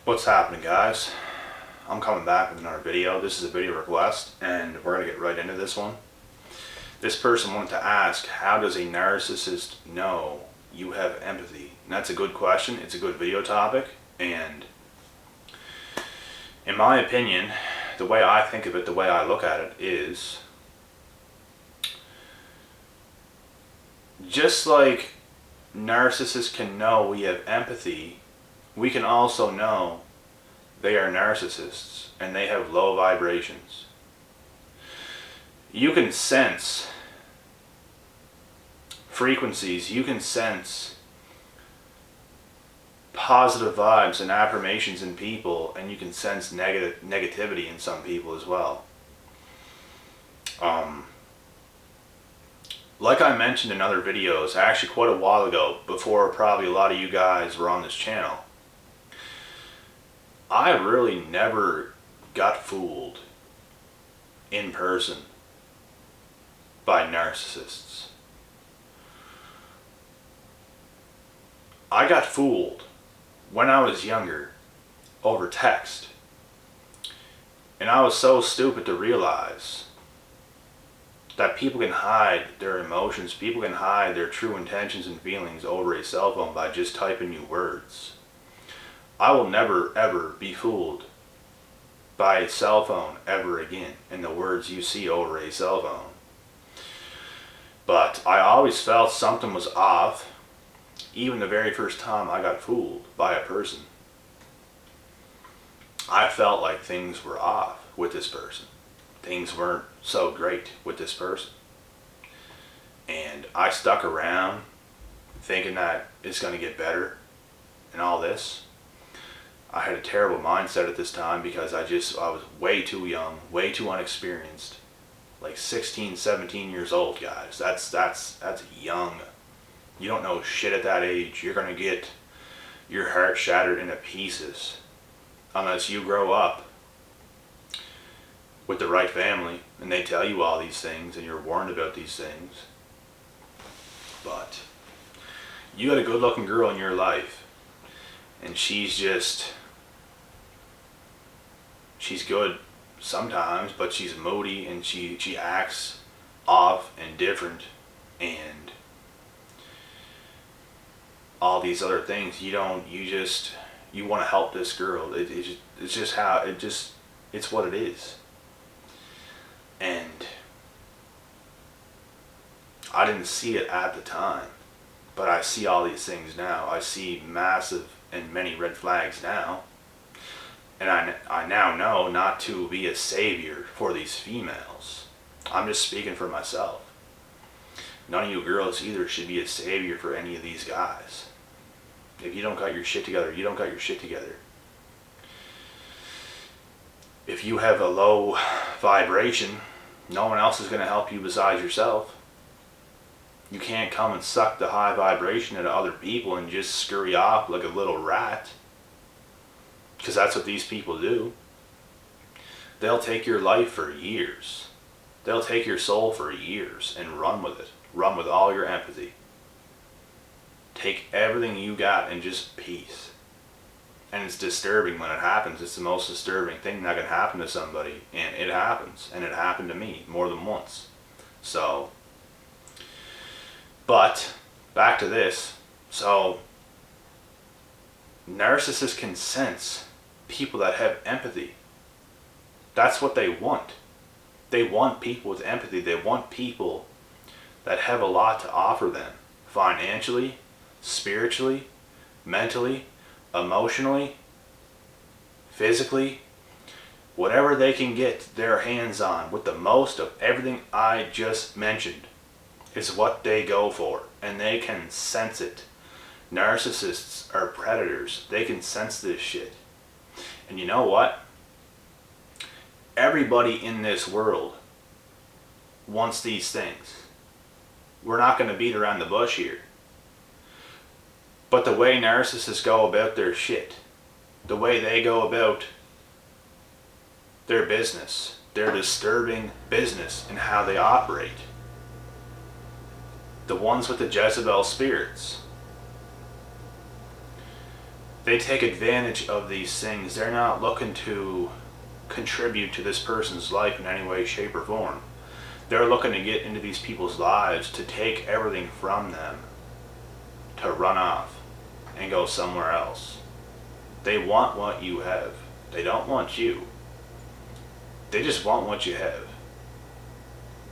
What's happening, guys? I'm coming back with another video. This is a video request and we're going to get right into this one. This person wanted to ask, how does a narcissist know you have empathy? And that's a good question. It's a good video topic, and in my opinion, the way I think of it, the way I look at it is, just like narcissists can know we have empathy, we can also know they are narcissists and they have low vibrations. You can sense frequencies, you can sense positive vibes and affirmations in people, and you can sense negativity in some people as well. Like I mentioned in other videos, actually quite a while ago, before probably a lot of you guys were on this channel, I really never got fooled in person by narcissists. I got fooled when I was younger over text, and I was so stupid to realize that people can hide their emotions, people can hide their true intentions and feelings over a cell phone by just typing you words. I will never ever be fooled by a cell phone ever again in the words you see over a cell phone. But I always felt something was off, even the very first time I got fooled by a person. I felt like things were off with this person. Things weren't so great with this person. And I stuck around thinking that it's going to get better and all this. I had a terrible mindset at this time because I was way too young, way too unexperienced. Like 16, 17 years old, guys. That's young. You don't know shit at that age. You're going to get your heart shattered into pieces unless you grow up with the right family and they tell you all these things and you're warned about these things. But you got a good looking girl in your life and she's good sometimes, but she's moody and she acts off and different and all these other things. You want to help this girl. It's what it is. And I didn't see it at the time, but I see all these things now. I see massive and many red flags now. And I now know not to be a savior for these females. I'm just speaking for myself. None of you girls either should be a savior for any of these guys. If you don't got your shit together, you don't got your shit together. If you have a low vibration, no one else is going to help you besides yourself. You can't come and suck the high vibration out of other people and just scurry off like a little rat. Because that's what these people do. They'll take your life for years. They'll take your soul for years and run with it. Run with all your empathy. Take everything you got and just peace. And it's disturbing when it happens. It's the most disturbing thing that can happen to somebody. And it happens. And it happened to me more than once. So, but, back to this. So, narcissists can sense people that have empathy. That's what they want. They want people with empathy. They want people that have a lot to offer them. Financially, spiritually, mentally, emotionally, physically. Whatever they can get their hands on with the most of everything I just mentioned is what they go for. And they can sense it. Narcissists are predators. They can sense this shit. And you know what? Everybody in this world wants these things. We're not going to beat around the bush here. But the way narcissists go about their shit, the way they go about their business, their disturbing business and how they operate, the ones with the Jezebel spirits, they take advantage of these things. They're not looking to contribute to this person's life in any way, shape, or form. They're looking to get into these people's lives to take everything from them, to run off and go somewhere else. They want what you have. They don't want you. They just want what you have.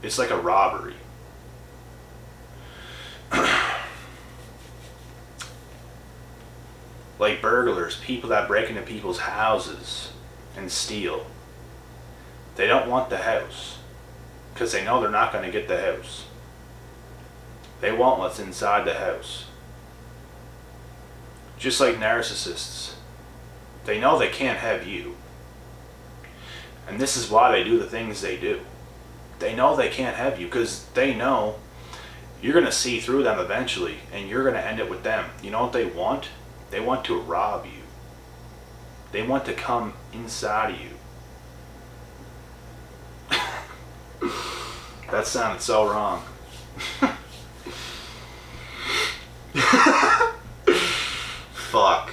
It's like a robbery. Like burglars, people that break into people's houses and steal. They don't want the house because they know they're not going to get the house. They want what's inside the house. Just like narcissists. They know they can't have you. And this is why they do the things they do. They know they can't have you because they know you're going to see through them eventually and you're going to end it with them. You know what they want? They want to rob you. They want to come inside of you. That sounded so wrong. Fuck.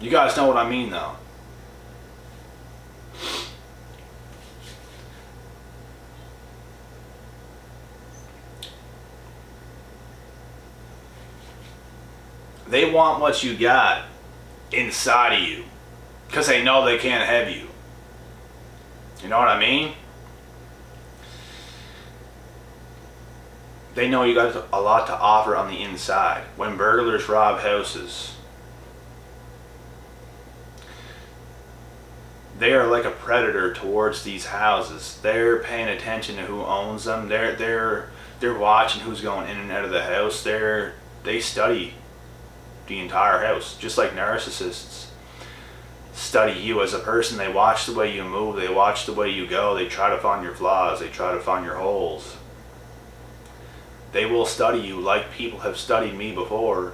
You guys know what I mean though. They want what you got inside of you because they know they can't have you. You know what I mean? They know you got a lot to offer on the inside. When burglars rob houses, they are like a predator towards these houses. They're paying attention to who owns them. They're watching who's going in and out of the house. They study the entire house, just like narcissists study you as a person. They watch the way you move. They watch the way you go. They try to find your flaws. They try to find your holes. They will study you like people have studied me before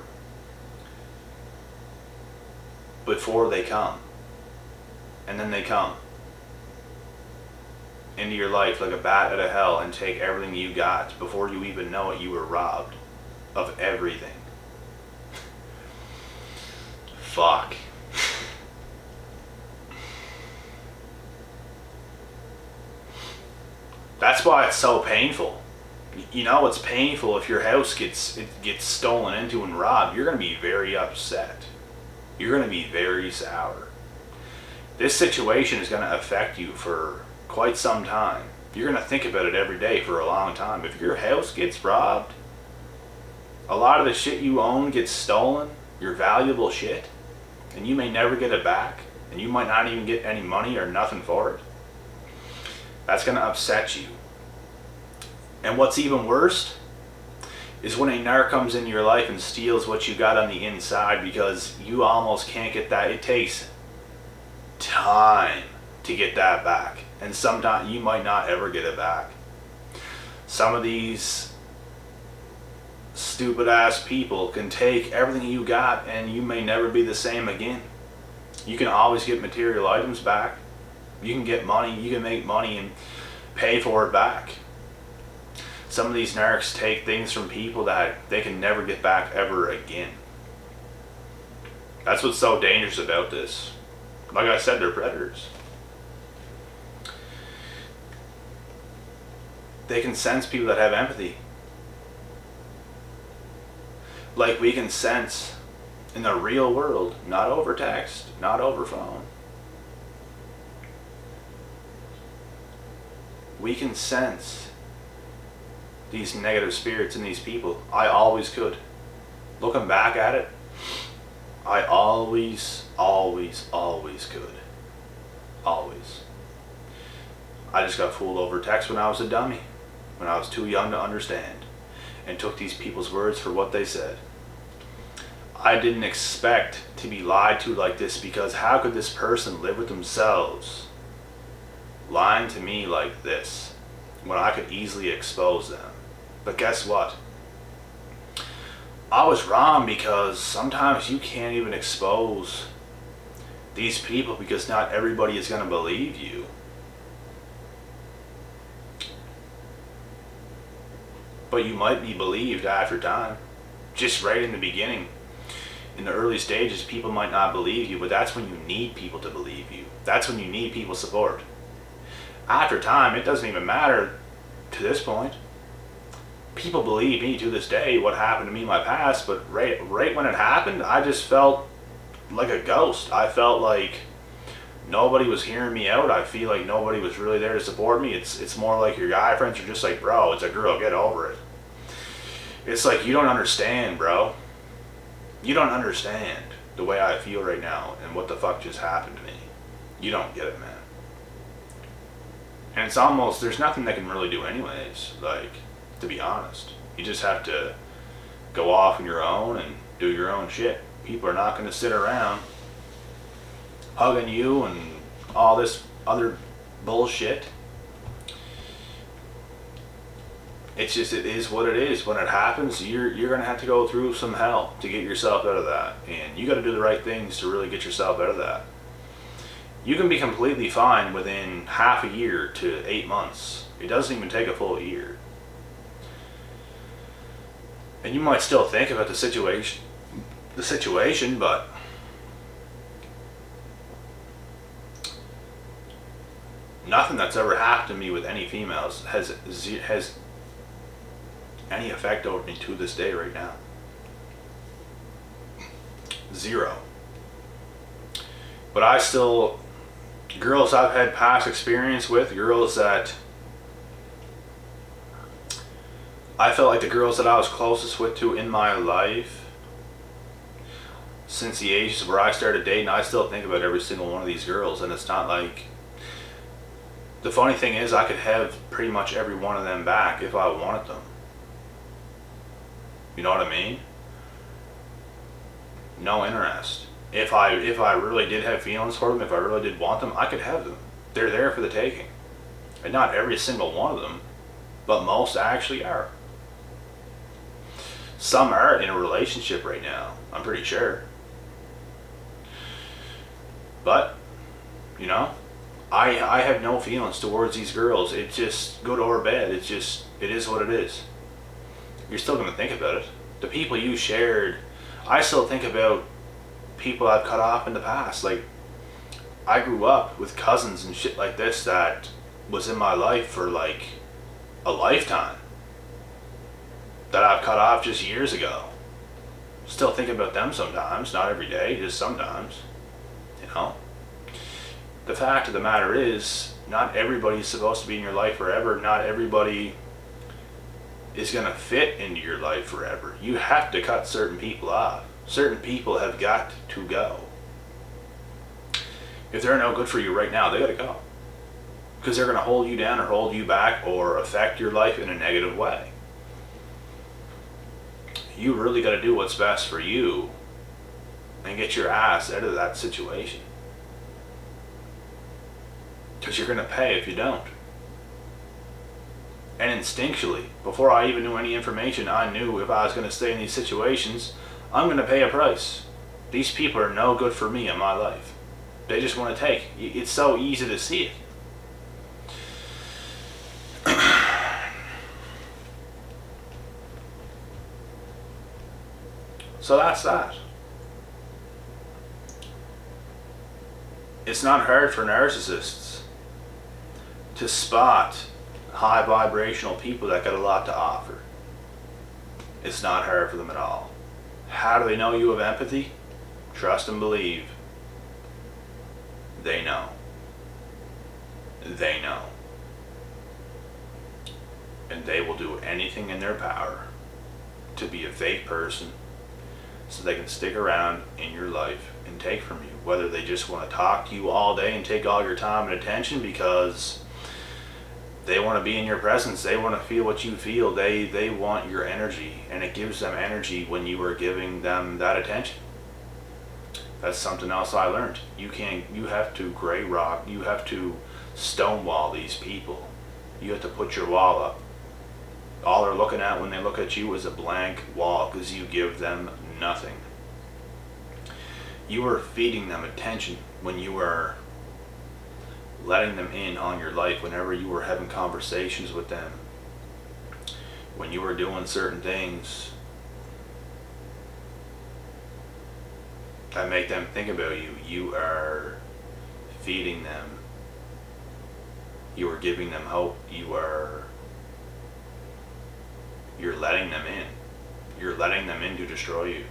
they come. And then they come into your life like a bat out of hell and take everything you got. Before you even know it, you were robbed of everything. Fuck. That's why it's so painful. You know it's painful if your house gets stolen into and robbed. You're going to be very upset. You're going to be very sour. This situation is going to affect you for quite some time. You're going to think about it every day for a long time. If your house gets robbed, a lot of the shit you own gets stolen, your valuable shit, and you may never get it back, and you might not even get any money or nothing for it. That's going to upset you. And what's even worse is when a narc comes into your life and steals what you got on the inside because you almost can't get that. It takes time to get that back. And sometimes you might not ever get it back. Some of these stupid ass people can take everything you got and you may never be the same again. You can always get material items back. You can get money, you can make money and pay for it back. Some of these narcs take things from people that they can never get back ever again. That's what's so dangerous about this. Like I said, they're predators. They can sense people that have empathy. Like we can sense in the real world, not over text, not over phone. We can sense these negative spirits in these people. I always could. Looking back at it, I always could. Always. I just got fooled over text when I was a dummy, when I was too young to understand, and took these people's words for what they said. I didn't expect to be lied to like this, because how could this person live with themselves lying to me like this when I could easily expose them? But guess what? I was wrong, because sometimes you can't even expose these people because not everybody is going to believe you. but you might be believed after time. Just right in the beginning, in the early stages, people might not believe you, but that's when you need people to believe you. That's when you need people's support. After time, it doesn't even matter to this point. People believe me to this day, what happened to me in my past, but right when it happened, I just felt like a ghost. I felt like nobody was hearing me out. I feel like nobody was really there to support me. It's more like your guy friends are just like, bro, it's a girl, get over it. It's like, you don't understand, bro. You don't understand the way I feel right now and what the fuck just happened to me. You don't get it, man. And it's almost, there's nothing they can really do anyways, like, to be honest. You just have to go off on your own and do your own shit. People are not going to sit around hugging you and all this other bullshit. It's just, it is what it is. When it happens, you're going to have to go through some hell to get yourself out of that. And you got to do the right things to really get yourself out of that. You can be completely fine within half a year to 8 months. It doesn't even take a full year. And you might still think about the situation, but nothing that's ever happened to me with any females has any effect over me to this day right now. Zero. But I still, girls I've had past experience with, girls that I felt like the girls that I was closest with to in my life, since the ages where I started dating, I still think about every single one of these girls. And it's not like, the funny thing is, I could have pretty much every one of them back if I wanted them. You know what I mean? No interest. If I really did have feelings for them, if I really did want them, I could have them. They're there for the taking. And not every single one of them, but most actually are. Some are in a relationship right now, I'm pretty sure. But, you know, I have no feelings towards these girls. It's just good or bad. It's just, it is what it is. You're still going to think about it. The people you shared, I still think about people I've cut off in the past. Like, I grew up with cousins and shit like this that was in my life for like a lifetime, that I've cut off just years ago. Still think about them sometimes, not every day, just sometimes, you know. The fact of the matter is, not everybody's supposed to be in your life forever. Not everybody is going to fit into your life forever. You have to cut certain people off. Certain people have got to go. If they're no good for you right now, they got to go. Because they're going to hold you down or hold you back or affect your life in a negative way. You really got to do what's best for you and get your ass out of that situation. Because you're going to pay if you don't. And instinctually, before I even knew any information, I knew if I was going to stay in these situations, I'm going to pay a price. These people are no good for me in my life. They just want to take. It's so easy to see it. So that's that. It's not hard for narcissists to spot high vibrational people that got a lot to offer. It's not hard for them at all. How do they know you have empathy? Trust and believe. They know. They know. And they will do anything in their power to be a fake person so they can stick around in your life and take from you. Whether they just want to talk to you all day and take all your time and attention because they want to be in your presence. They want to feel what you feel. They want your energy, and it gives them energy when you are giving them that attention. That's something else I learned. You have to gray rock, you have to stonewall these people. You have to put your wall up. All they're looking at when they look at you is a blank wall because you give them nothing. You are feeding them attention when you are letting them in on your life, whenever you are having conversations with them. when you are doing certain things that make them think about you, you are feeding them. You are giving them hope. You're letting them in. You're letting them in to destroy you.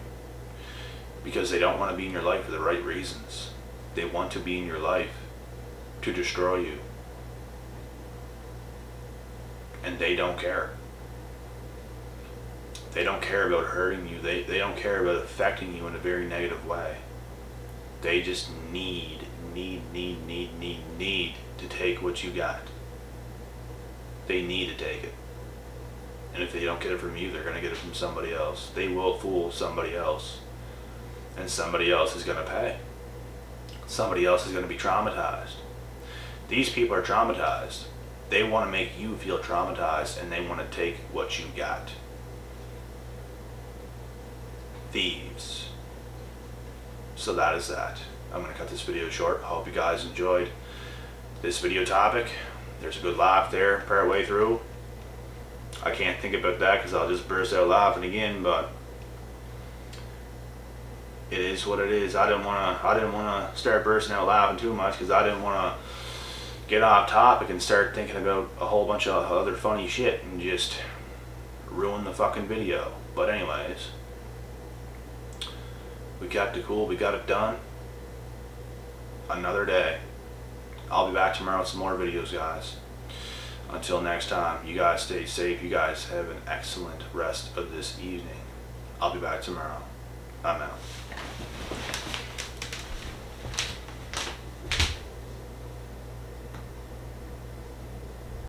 Because they don't want to be in your life for the right reasons. They want to be in your life to destroy you. And they don't care. They don't care about hurting you. They don't care about affecting you in a very negative way. They just need to take what you got. They need to take it. And if they don't get it from you, they're going to get it from somebody else. They will fool somebody else. And somebody else is going to pay. Somebody else is going to be traumatized. These people are traumatized. They want to make you feel traumatized, and they want to take what you got. Thieves. So that is that. I'm going to cut this video short. I hope you guys enjoyed this video topic. There's a good laugh there part way through. I can't think about that because I'll just burst out laughing again, but it is what it is. I didn't want to start bursting out laughing too much because I didn't want to get off topic and start thinking about a whole bunch of other funny shit and just ruin the fucking video. But anyways, we kept it cool. We got it done. Another day. I'll be back tomorrow with some more videos, guys. Until next time, you guys stay safe. You guys have an excellent rest of this evening. I'll be back tomorrow. I'm out.